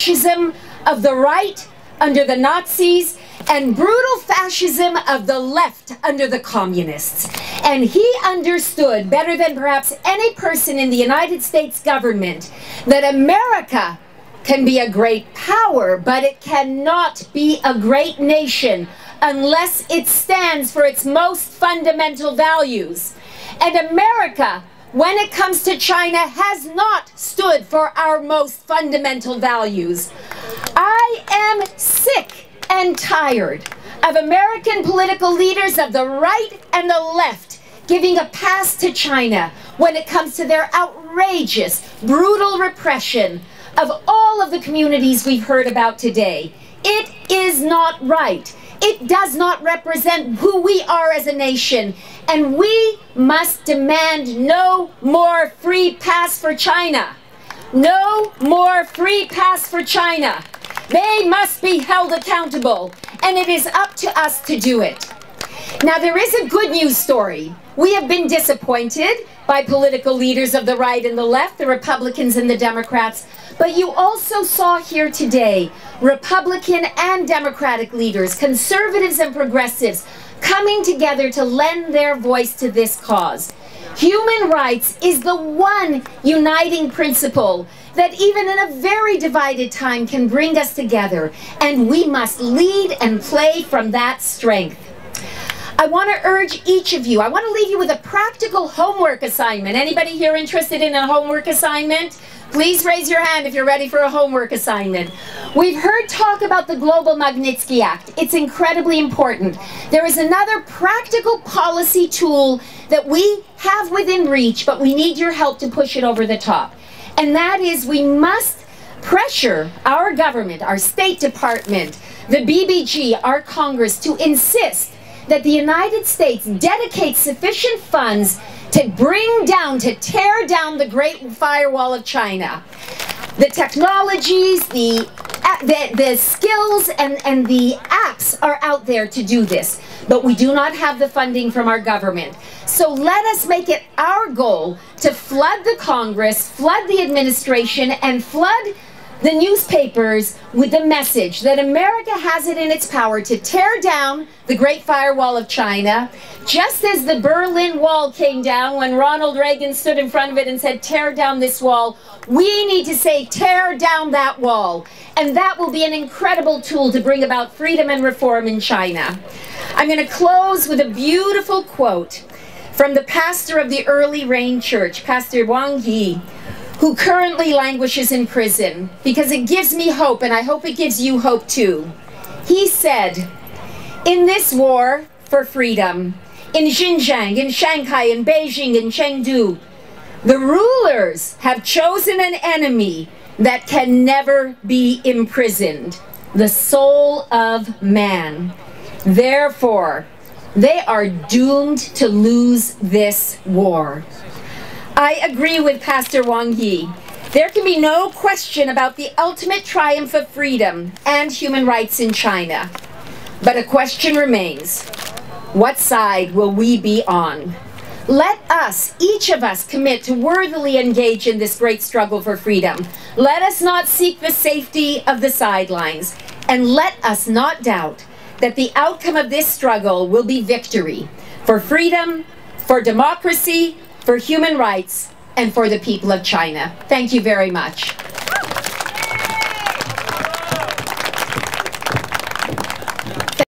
fascism of the right under the Nazis and brutal fascism of the left under the communists. And he understood better than perhaps any person in the United States government that America can be a great power, but it cannot be a great nation unless it stands for its most fundamental values. And America, when it comes to China, has not stood for our most fundamental values. I am sick and tired of American political leaders of the right and the left giving a pass to China when it comes to their outrageous, brutal repression of all of the communities we've heard about today. It is not right. It does not represent who we are as a nation, and we must demand no more free pass for China. No more free pass for China. They must be held accountable, and it is up to us to do it. Now, there is a good news story. We have been disappointed by political leaders of the right and the left, the Republicans and the Democrats, but you also saw here today Republican and Democratic leaders, conservatives and progressives, coming together to lend their voice to this cause. Human rights is the one uniting principle that even in a very divided time can bring us together, and we must lead and play from that strength. I want to urge each of you, I want to leave you with a practical homework assignment. Anybody here interested in a homework assignment? Please raise your hand if you're ready for a homework assignment. We've heard talk about the Global Magnitsky Act. It's incredibly important. There is another practical policy tool that we have within reach, but we need your help to push it over the top. And that is, we must pressure our government, our State Department, the BBG, our Congress, to insist that the United States dedicates sufficient funds to bring down, to tear down the Great Firewall of China. The technologies, the skills, and the apps are out there to do this, but we do not have the funding from our government. So let us make it our goal to flood the Congress, flood the administration, and flood the newspapers with the message that America has it in its power to tear down the Great Firewall of China, just as the Berlin Wall came down when Ronald Reagan stood in front of it and said, tear down this wall. We need to say, tear down that wall. And that will be an incredible tool to bring about freedom and reform in China. I'm going to close with a beautiful quote from the pastor of the Early Rain Church, Pastor Wang Yi, who currently languishes in prison, because it gives me hope, and I hope it gives you hope too. He said, in this war for freedom, in Xinjiang, in Shanghai, in Beijing, in Chengdu, the rulers have chosen an enemy that can never be imprisoned, the soul of man. Therefore, they are doomed to lose this war. I agree with Pastor Wang Yi. There can be no question about the ultimate triumph of freedom and human rights in China. But a question remains. What side will we be on? Let us, each of us, commit to worthily engage in this great struggle for freedom. Let us not seek the safety of the sidelines. And let us not doubt that the outcome of this struggle will be victory for freedom, for democracy, for human rights, and for the people of China. Thank you very much.